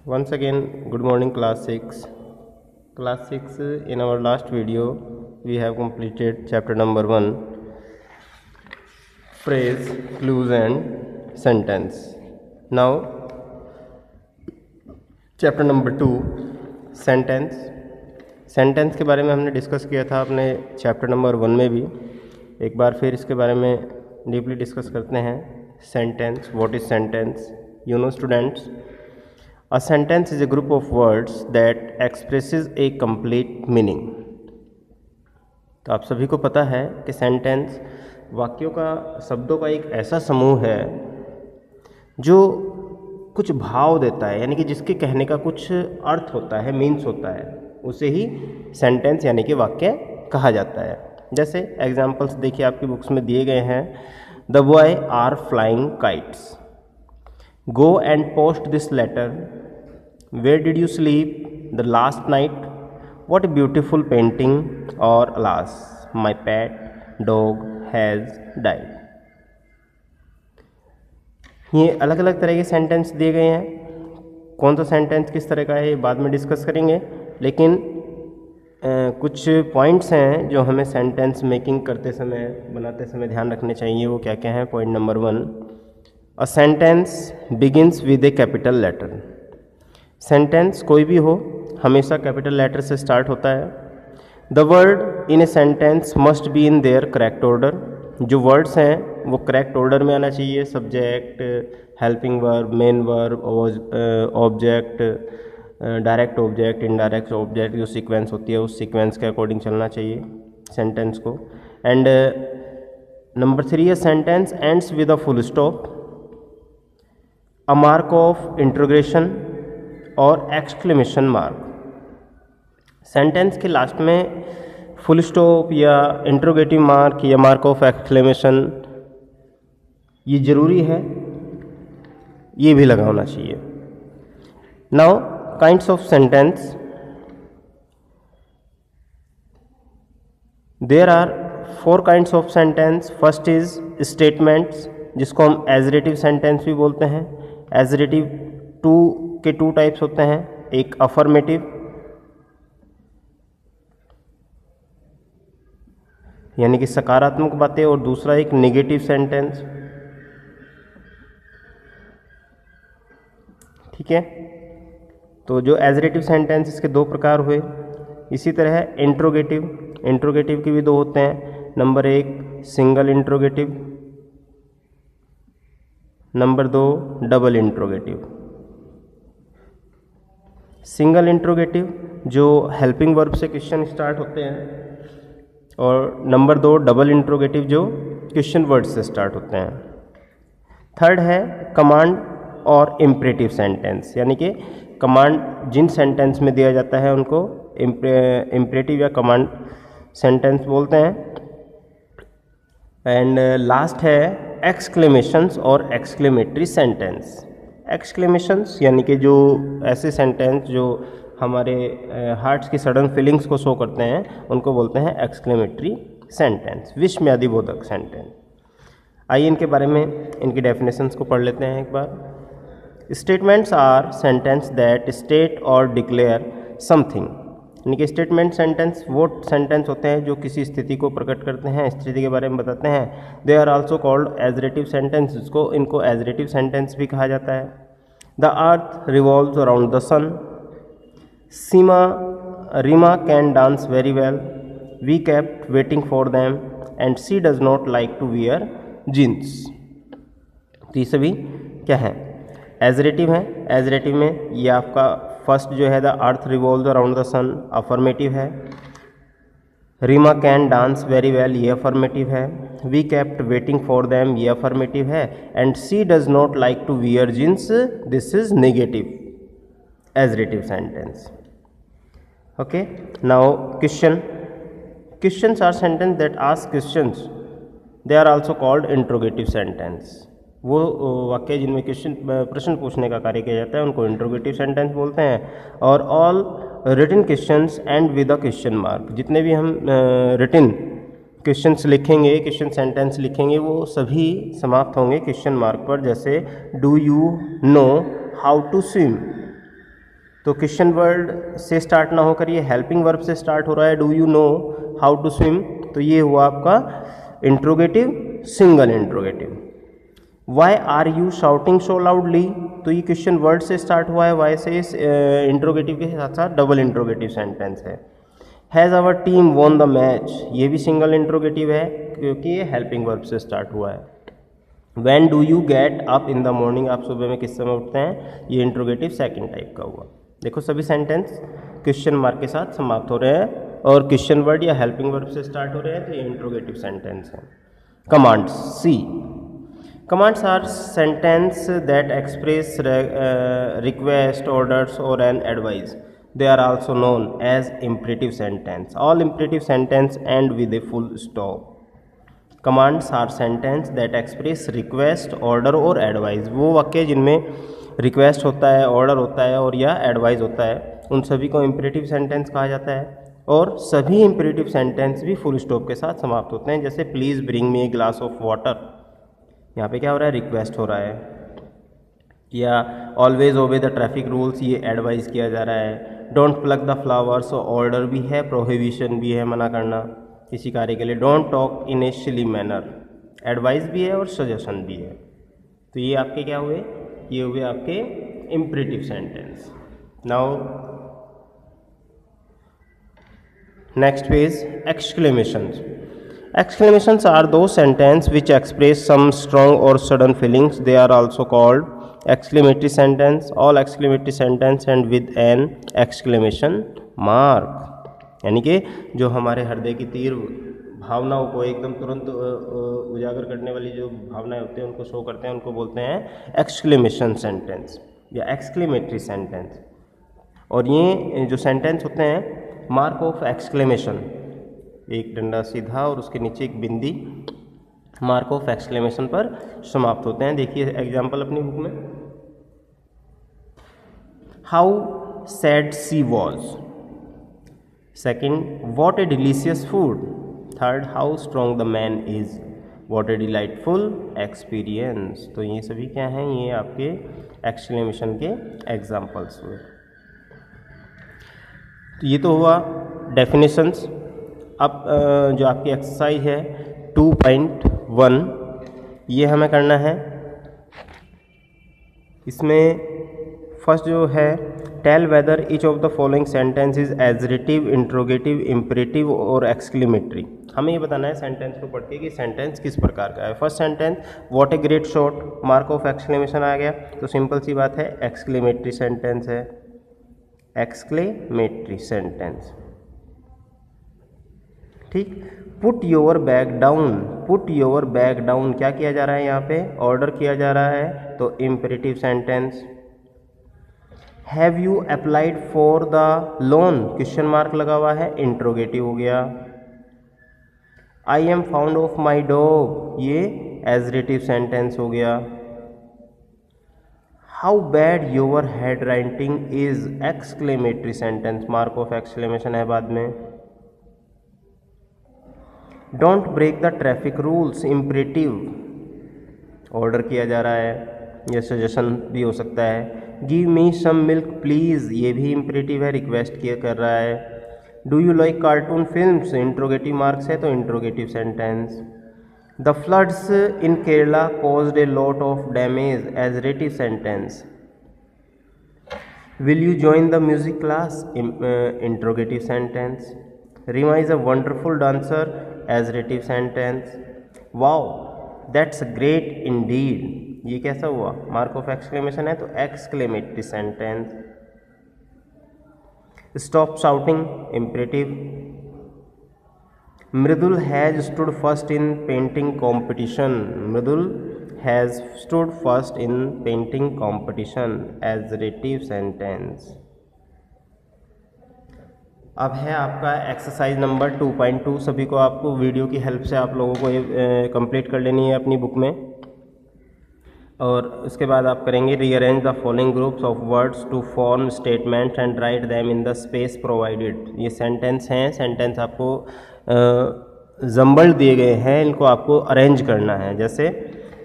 Once again, good morning class 6. Class 6, in our last video, we have completed chapter number 1, phrase, clues and sentence. Now, chapter number 2, sentence. Sentence के बारे में हमने discuss किया था अपने chapter number 1 में भी. एक बार फिर इसके बारे में डीपली डिस्कस करते हैं. Sentence, what is sentence? You know students, a sentence is a group of words that expresses a complete meaning. तो आप सभी को पता है कि सेंटेंस वाक्यों का, शब्दों का एक ऐसा समूह है जो कुछ भाव देता है, यानी कि जिसके कहने का कुछ अर्थ होता है, मीन्स होता है, उसे ही सेंटेंस यानी कि वाक्य कहा जाता है. जैसे एग्जाम्पल्स देखिए आपकी बुक्स में दिए गए हैं. The boy are flying kites. Go and post this letter. Where did you sleep the last night? What a beautiful painting. Or alas, my pet dog has died. ये अलग अलग तरह के सेंटेंस दिए गए हैं. कौन सा सेंटेंस किस तरह का है ये बाद में डिस्कस करेंगे, लेकिन कुछ पॉइंट्स हैं जो हमें सेंटेंस मेकिंग करते समय, बनाते समय ध्यान रखने चाहिए. वो क्या क्या हैं? Point number 1, A sentence begins with a capital letter. Sentence कोई भी हो हमेशा कैपिटल लेटर से स्टार्ट होता है. The word in a sentence must be in their correct order. जो वर्ड्स हैं वो करेक्ट ऑर्डर में आना चाहिए. Subject, helping verb, main verb, object, direct object, indirect object, जो सीक्वेंस होती है उस सीक्वेंस के अकॉर्डिंग चलना चाहिए सेंटेंस को. And number 3, a sentence ends with a full stop, a mark of interrogation और एक्सक्लेमेशन मार्क. सेंटेंस के लास्ट में फुल स्टॉप या इंट्रोगेटिव मार्क या मार्क ऑफ एक्सक्लेमेशन ये ज़रूरी है, ये भी लगा होना चाहिए. Now kinds of sentence. There are 4 kinds of sentence. First is statements, जिसको हम एजरेटिव सेंटेंस भी बोलते हैं. एजरेटिव के 2 टाइप्स होते हैं. एक अफर्मेटिव यानी कि सकारात्मक बातें, और दूसरा एक नेगेटिव सेंटेंस. ठीक है, तो जो एजरेटिव सेंटेंस इसके 2 प्रकार हुए. इसी तरह इंट्रोगेटिव. इंट्रोगेटिव के भी 2 होते हैं. Number 1 single interrogative, number 2 double interrogative. Single interrogative जो हेल्पिंग वर्ब से क्वेश्चन स्टार्ट होते हैं, और नंबर 2 डबल इंट्रोगेटिव जो क्वेश्चन वर्ड से स्टार्ट होते हैं. थर्ड है कमांड और इम्परेटिव सेंटेंस, यानी कि कमांड जिन सेंटेंस में दिया जाता है उनको इम्परेटिव या कमांड सेंटेंस बोलते हैं. एंड लास्ट है एक्सक्लेमेशंस और एक्सक्लेमेटरी सेंटेंस. एक्सक्लेमेशंस यानी कि जो ऐसे सेंटेंस जो हमारे हार्ट्स की सडन फीलिंग्स को शो करते हैं उनको बोलते हैं एक्सक्लेमेटरी सेंटेंस, विस्मयादिबोधक सेंटेंस. आइए इनके बारे में, इनकी डेफिनेशंस को पढ़ लेते हैं एक बार. Statements are sentence that state और डिक्लेयर समथिंग. यानी कि स्टेटमेंट सेंटेंस वो सेंटेंस होते हैं जो किसी स्थिति को प्रकट करते हैं, स्थिति के बारे में बताते हैं. They are also called assertive sentence, इनको एजरेटिव सेंटेंस भी कहा जाता है. The earth revolves around the sun. Reema can dance very well. We kept waiting for them and she does not like to wear jeans. तो ये सभी क्या है? एजरेटिव है. एजरेटिव में ये आपका फर्स्ट जो है the earth revolves around the sun, affirmative है. Reema can dance very well, ये अफर्मेटिव है. We kept waiting for them, ये अफर्मेटिव है. And she does not like to wear jeans, this is negative assertive sentence. Okay, now question. Questions are sentence that ask questions. They are also called interrogative sentence. वो वाक्य जिनमें प्रश्न पूछने का कार्य किया जाता है उनको इंट्रोगेटिव सेंटेंस बोलते हैं. और all written questions end with a question mark. जितने भी हम रिटन क्वेश्चंस लिखेंगे, क्वेश्चन सेंटेंस लिखेंगे, वो सभी समाप्त होंगे क्वेश्चन मार्क पर. जैसे do you know how to swim. तो क्वेश्चन वर्ड से स्टार्ट ना होकर ये हेल्पिंग वर्ब से स्टार्ट हो रहा है। Do you know how to swim, तो ये हुआ आपका interrogative, single interrogative. Why are you shouting so loudly, तो ये क्वेश्चन वर्ड से स्टार्ट हुआ है, वाई से इस इंट्रोगेटिव के साथ साथ डबल इंट्रोगेटिव सेंटेंस है। Has our team won the match, ये भी सिंगल इंट्रोगेटिव है क्योंकि ये हेल्पिंग वर्ब से स्टार्ट हुआ है। When do you get up in the morning, आप सुबह में किस समय उठते हैं, ये इंट्रोगेटिव सेकंड टाइप का हुआ। देखो सभी सेंटेंस क्वेश्चन मार्क के साथ समाप्त हो रहे हैं और क्वेश्चन वर्ड या हेल्पिंग वर्ब से स्टार्ट हो रहे हैं, तो ये इंट्रोगेटिव सेंटेंस है। Commands C, commands are sentence that express request, orders और an advice. They are also known as imperative sentence. All imperative sentence end with a full stop. Commands are sentence that express request, order और advice. वो वाक्य जिनमें request होता है, order होता है और या advice होता है, उन सभी को imperative sentence कहा जाता है। और सभी imperative sentence भी full stop के साथ समाप्त होते हैं। जैसे please bring me a glass of water, यहाँ पे क्या हो रहा है, request हो रहा है। या always obey the traffic rules, ये एडवाइस किया जा रहा है। Don't plug the flowers, order भी है, प्रोहिबिशन भी है, मना करना किसी कार्य के लिए। Don't talk in A silly manner, advice भी है और सजेशन भी है। तो ये आपके क्या हुए, ये हुए आपके imperative sentence. Now next page, exclamations. Exclamations are those sentences which express some strong or sudden feelings. They are also called exclamatory sentence. All exclamatory sentence end with an exclamation mark. यानी कि जो हमारे हृदय की तीर भावनाओं को एकदम तुरंत उजागर करने वाली जो भावनाएं होती हैं उनको शो करते हैं, उनको बोलते हैं एक्सक्लेमेशन सेंटेंस या एक्सक्लेमेटरी सेंटेंस। और ये जो सेंटेंस होते हैं मार्क ऑफ एक्सक्लेमेशन, एक डंडा सीधा और उसके नीचे एक बिंदी, मार्क ऑफ एक्सक्लेमेशन पर समाप्त होते हैं। देखिए एग्जाम्पल अपनी बुक में, how sad she was. Second, what a delicious food. Third, how strong the man is. What a delightful experience. तो ये सभी क्या हैं, ये आपके एक्सक्लेमेशन के एग्जाम्पल्स हुए। तो ये तो हुआ डेफिनेशंस। अब जो आपकी एक्सरसाइज है 2.1, ये हमें करना है। इसमें फर्स्ट जो है, tell whether each of the following sentence is adjective, interrogative, imperative और एक्सक्लेमेटरी। हमें ये बताना है सेंटेंस को पढ़ के कि सेंटेंस किस प्रकार का है। First sentence, what a great shot, mark of exclamation आ गया, तो सिंपल सी बात है एक्सक्लेमेटरी सेंटेंस है, एक्सक्लेमेटरी सेंटेंस। ठीक, put your bag down, put your bag down क्या किया जा रहा है यहाँ पे, ऑर्डर किया जा रहा है, तो imperative sentence. Have you applied for the loan, question mark लगा हुआ है, इंट्रोगेटिव हो गया। I am found of my dog, ये एडजेक्टिव सेंटेंस हो गया। How bad your hand writing is, exclamatory sentence, mark of exclamation है बाद में। Don't break the traffic rules, imperative, order किया जा रहा है, यह सजेशन भी हो सकता है। Give me some milk please, ये भी इम्परेटिव है, रिक्वेस्ट किया कर रहा है। Do you like cartoon films, interrogative marks है, तो interrogative sentence. The floods in Kerala caused a lot of damage, adjective sentence. Will you join the music class, interrogative sentence. Reema is a wonderful dancer, adjective sentence. Wow that's great indeed, ये कैसा हुआ, mark of exclamation है, तो exclamatory sentence. Stop shouting, imperative. Mridul has stood first in painting competition, Mridul has stood first in painting competition, adjective sentence. अब है आपका exercise number 2.2। सभी को आपको वीडियो की हेल्प से आप लोगों को ये कंप्लीट कर लेनी है अपनी बुक में। और उसके बाद आप करेंगे rearrange the following groups of words to form statements and write them in the space provided. ये सेंटेंस हैं, सेंटेंस आपको जम्बल दिए गए हैं, इनको आपको अरेंज करना है। जैसे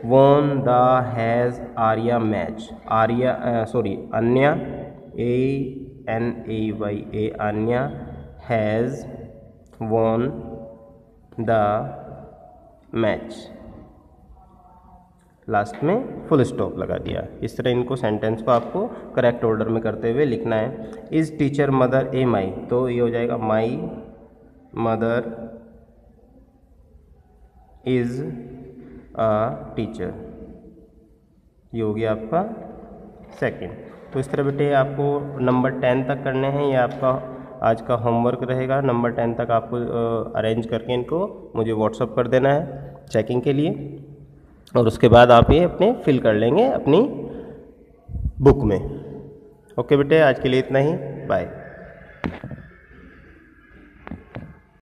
won the has Arya match, Arya Anya ANAYA Aanya has won the match, last में फुल स्टॉप लगा दिया। इस तरह इनको सेंटेंस को आपको करेक्ट ऑर्डर में करते हुए लिखना है। इज़ टीचर मदर ए माई, तो ये हो जाएगा my mother is a teacher, ये हो गया आपका सेकंड। तो इस तरह बेटे आपको नंबर 10 तक करने हैं, ये आपका आज का होमवर्क रहेगा। नंबर 10 तक आपको अरेंज करके इनको मुझे व्हाट्सअप कर देना है चेकिंग के लिए, और उसके बाद आप ये अपने फिल कर लेंगे अपनी बुक में। ओके बेटे, आज के लिए इतना ही, बाय।